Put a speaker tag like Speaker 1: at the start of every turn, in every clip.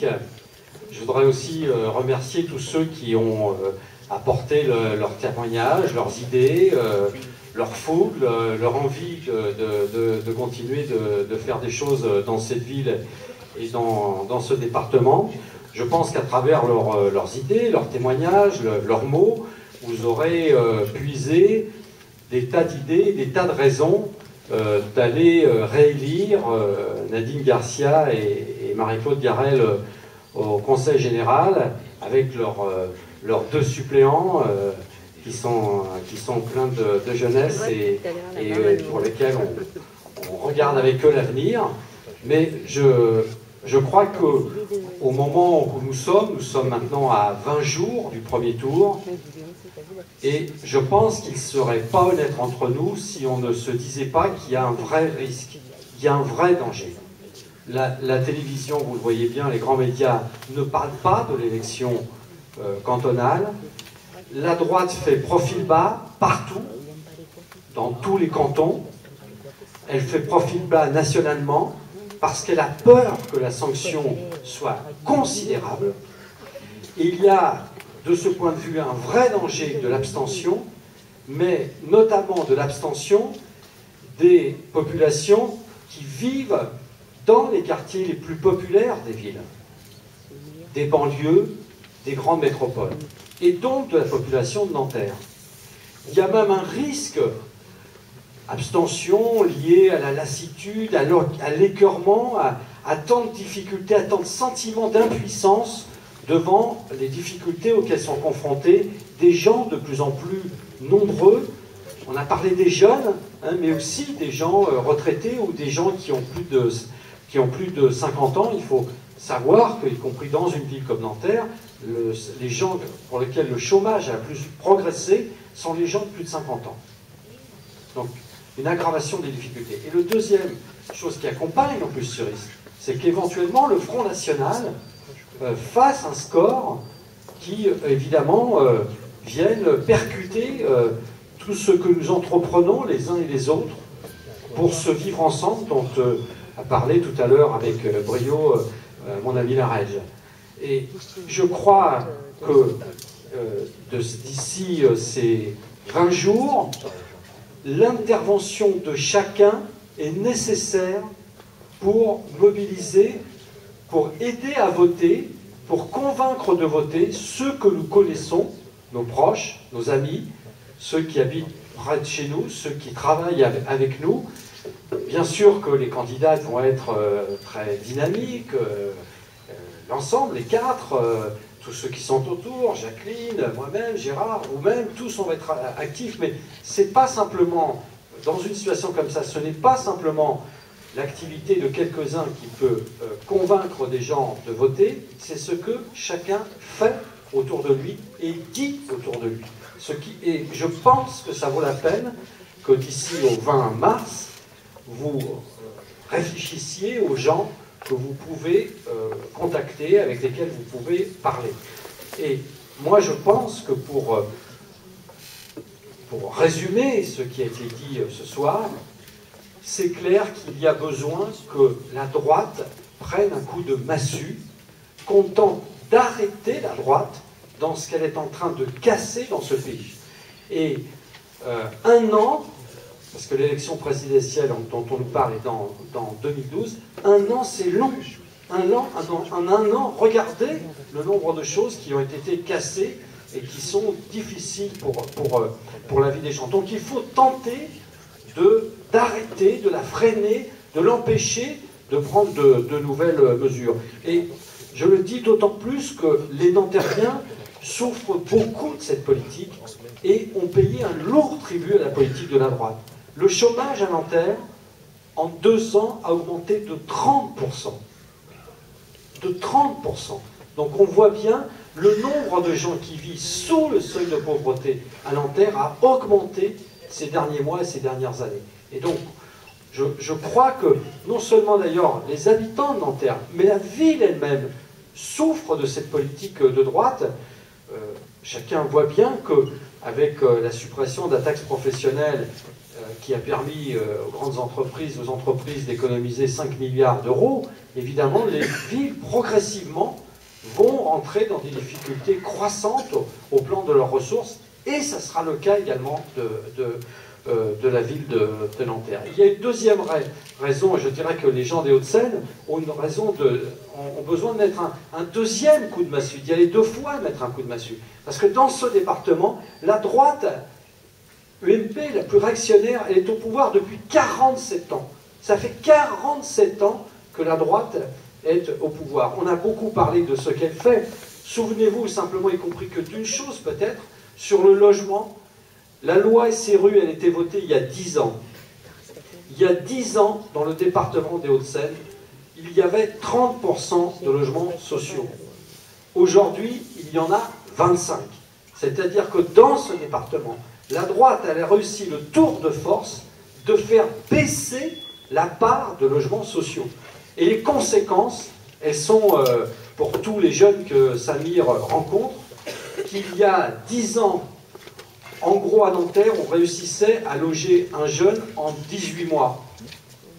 Speaker 1: Je voudrais aussi remercier tous ceux qui ont apporté leur témoignage, leurs idées, leur fougue, leur envie de continuer de faire des choses dans cette ville et dans ce département. Je pense qu'à travers leurs idées, leurs témoignages, leurs mots, vous aurez puisé des tas d'idées, des tas de raisons d'aller réélire Nadine Garcia et Marie-Claude Garrel au Conseil général avec leurs deux suppléants qui sont pleins de jeunesse et pour lesquels on regarde avec eux l'avenir. Mais je crois qu'au moment où nous sommes maintenant à 20 jours du premier tour, et je pense qu'il ne serait pas honnête entre nous si on ne se disait pas qu'il y a un vrai risque, qu'il y a un vrai danger. La télévision, vous le voyez bien, les grands médias ne parlent pas de l'élection cantonale. La droite fait profil bas partout, dans tous les cantons. Elle fait profil bas nationalement parce qu'elle a peur que la sanction soit considérable. Et il y a, de ce point de vue, un vrai danger de l'abstention, mais notamment de l'abstention des populations qui vivent dans les quartiers les plus populaires des villes, des banlieues, des grandes métropoles, et donc de la population de Nanterre. Il y a même un risque, abstention liée à la lassitude, à l'écœurement, à tant de difficultés, à tant de sentiments d'impuissance devant les difficultés auxquelles sont confrontés des gens de plus en plus nombreux. On a parlé des jeunes, hein, mais aussi des gens retraités ou des gens qui ont plus de 50 ans. Il faut savoir que, y compris dans une ville comme Nanterre, les gens pour lesquels le chômage a le plus progressé sont les gens de plus de 50 ans. Donc, une aggravation des difficultés. Et le deuxième chose qui accompagne en plus ce risque, c'est qu'éventuellement le Front National fasse un score qui, évidemment, vienne percuter tout ce que nous entreprenons les uns et les autres pour ce vivre ensemble dont a parlé tout à l'heure avec brio mon ami Larège. Et je crois que d'ici ces 20 jours, l'intervention de chacun est nécessaire pour mobiliser, pour aider à voter, pour convaincre de voter ceux que nous connaissons, nos proches, nos amis, ceux qui habitent près de chez nous, ceux qui travaillent avec nous. Bien sûr que les candidats vont être très dynamiques, l'ensemble, les quatre, tous ceux qui sont autour, Jacqueline, moi-même, Gérard, vous-même, tous on va être actifs, mais c'est pas simplement, dans une situation comme ça, ce n'est pas simplement l'activité de quelques-uns qui peut convaincre des gens de voter, c'est ce que chacun fait autour de lui et dit autour de lui. Et je pense que ça vaut la peine que d'ici au 20 mars, vous réfléchissiez aux gens que vous pouvez contacter, avec lesquels vous pouvez parler. Et moi, je pense que pour résumer ce qui a été dit ce soir, c'est clair qu'il y a besoin que la droite prenne un coup de massue, qu'on tente d'arrêter la droite dans ce qu'elle est en train de casser dans ce pays. Et un an, parce que l'élection présidentielle dont on nous parle est dans 2012, un an c'est long. En un an, regardez le nombre de choses qui ont été cassées et qui sont difficiles pour la vie des gens. Donc il faut tenter d'arrêter, de la freiner, de l'empêcher de prendre de nouvelles mesures. Et je le dis d'autant plus que les Nantériens souffrent beaucoup de cette politique et ont payé un lourd tribut à la politique de la droite. Le chômage à Nanterre, en 2 ans, a augmenté de 30%. De 30%. Donc on voit bien, le nombre de gens qui vivent sous le seuil de pauvreté à Nanterre a augmenté ces derniers mois et ces dernières années. Et donc, je crois que, non seulement d'ailleurs les habitants de Nanterre, mais la ville elle-même souffre de cette politique de droite. Chacun voit bien qu'avec la suppression de la taxe professionnelle qui a permis aux grandes entreprises, aux entreprises d'économiser 5 milliards d'euros, évidemment, les villes, progressivement, vont entrer dans des difficultés croissantes au plan de leurs ressources, et ça sera le cas également de la ville de Nanterre. Il y a une deuxième raison, et je dirais que les gens des Hauts-de-Seine ont besoin de mettre un deuxième coup de massue, d'y aller 2 fois mettre un coup de massue. Parce que dans ce département, la droite UMP, la plus réactionnaire, elle est au pouvoir depuis 47 ans. Ça fait 47 ans que la droite est au pouvoir. On a beaucoup parlé de ce qu'elle fait. Souvenez-vous simplement, y compris que d'une chose peut-être, sur le logement, la loi SRU, elle a été votée il y a 10 ans. Il y a 10 ans, dans le département des Hauts-de-Seine, il y avait 30% de logements sociaux. Aujourd'hui, il y en a 25. C'est-à-dire que dans ce département, la droite, elle a réussi le tour de force de faire baisser la part de logements sociaux. Et les conséquences, elles sont, pour tous les jeunes que Samir rencontre, qu'il y a 10 ans, en gros à Nanterre, on réussissait à loger un jeune en 18 mois.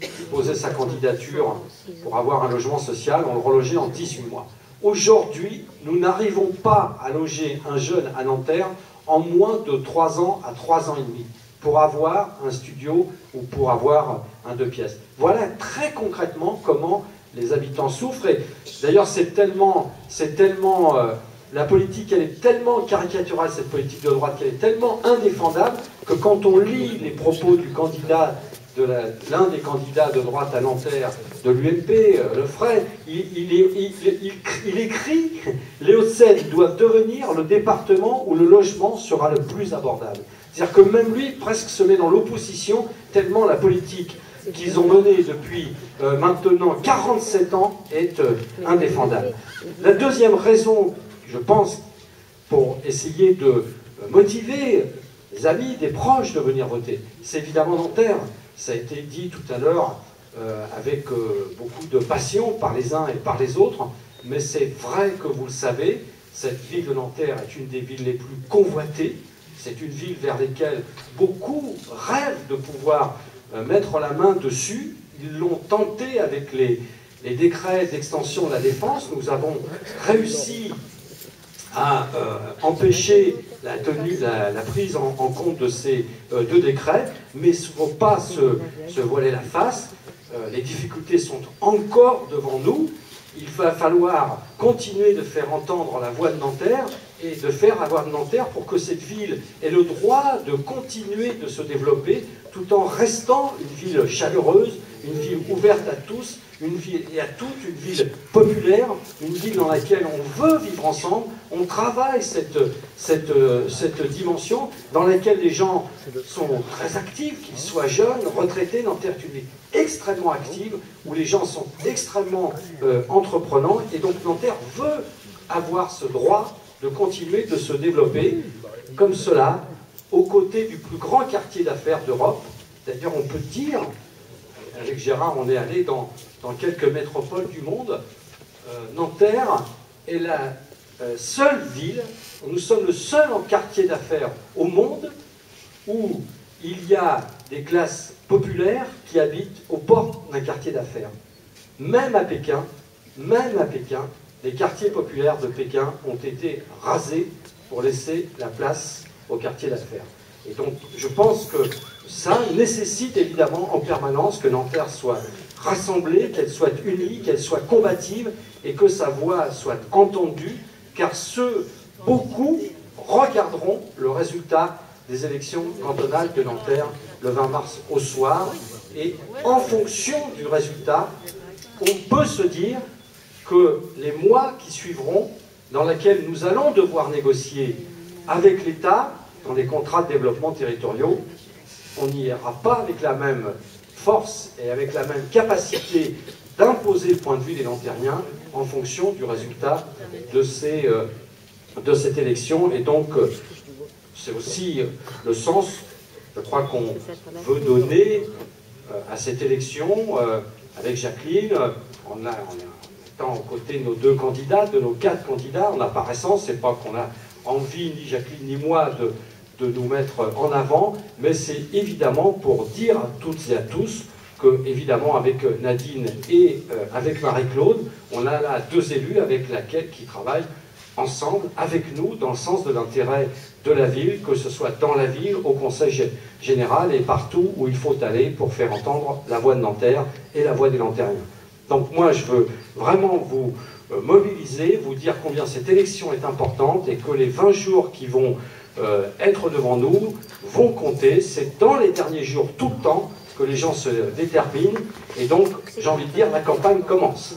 Speaker 1: Il posait sa candidature pour avoir un logement social, on le relogeait en 18 mois. Aujourd'hui, nous n'arrivons pas à loger un jeune à Nanterre en moins de 3 ans à 3 ans et demi pour avoir un studio ou pour avoir un 2 pièces. Voilà très concrètement comment les habitants souffrent. Et d'ailleurs, la politique, elle est tellement caricaturale, cette politique de droite, qu'elle est tellement indéfendable que quand on lit les propos du candidat, l'un des candidats de droite à Nanterre, de l'UMP, Lefray, il écrit « Les Hauts-de-Seine doivent devenir le département où le logement sera le plus abordable ». C'est-à-dire que même lui, presque se met dans l'opposition, tellement la politique qu'ils ont menée depuis maintenant 47 ans est indéfendable. La deuxième raison, je pense, pour essayer de motiver les amis, des proches de venir voter, c'est évidemment Nanterre. Ça a été dit tout à l'heure avec beaucoup de passion par les uns et par les autres, mais c'est vrai que vous le savez, cette ville de Nanterre est une des villes les plus convoitées. C'est une ville vers laquelle beaucoup rêvent de pouvoir mettre la main dessus. Ils l'ont tenté avec les décrets d'extension de la défense. Nous avons réussi à empêcher la prise en compte de ces 2 décrets, mais il ne faut pas se voiler la face. Les difficultés sont encore devant nous. Il va falloir continuer de faire entendre la voix de Nanterre et de faire la voix de Nanterre pour que cette ville ait le droit de continuer de se développer tout en restant une ville chaleureuse, une ville ouverte à tous, une ville et à toutes, une ville populaire, une ville dans laquelle on veut vivre ensemble. On travaille cette dimension dans laquelle les gens sont très actifs, qu'ils soient jeunes, retraités. Nanterre est une ville extrêmement active, où les gens sont extrêmement entreprenants, et donc Nanterre veut avoir ce droit de continuer de se développer comme cela, aux côtés du plus grand quartier d'affaires d'Europe. D'ailleurs, on peut dire, avec Gérard, on est allé dans quelques métropoles du monde, Nanterre est la seule ville, nous sommes le seul quartier d'affaires au monde où il y a des classes populaires qui habitent aux portes d'un quartier d'affaires. Même à Pékin, les quartiers populaires de Pékin ont été rasés pour laisser la place aux quartiers d'affaires. Et donc, je pense que ça nécessite évidemment en permanence que Nanterre soit rassemblée, qu'elle soit unie, qu'elle soit combative et que sa voix soit entendue, car beaucoup regarderont le résultat des élections cantonales de Nanterre le 20 mars au soir. Et en fonction du résultat, on peut se dire que les mois qui suivront, dans lesquels nous allons devoir négocier avec l'État, dans les contrats de développement territoriaux, on n'y ira pas avec la même force et avec la même capacité d'imposer le point de vue des Nanterriens en fonction du résultat de cette élection. Et donc, c'est aussi le sens, je crois, qu'on veut donner à cette élection avec Jacqueline, en étant aux côtés de nos 2 candidats, de nos 4 candidats, en apparaissant. C'est pas qu'on a envie, ni Jacqueline ni moi, de de nous mettre en avant, mais c'est évidemment pour dire à toutes et à tous que, évidemment, avec Nadine et avec Marie-Claude, on a là deux élus avec laquelle qui travaillent ensemble, avec nous, dans le sens de l'intérêt de la ville, que ce soit dans la ville, au Conseil général et partout où il faut aller pour faire entendre la voix de Nanterre et la voix des Nantériens. Donc moi, je veux vraiment vous mobiliser, vous dire combien cette élection est importante et que les 20 jours qui vont être devant nous vont compter. C'est dans les derniers jours, tout le temps, que les gens se déterminent. Et donc, j'ai envie de dire, la campagne commence.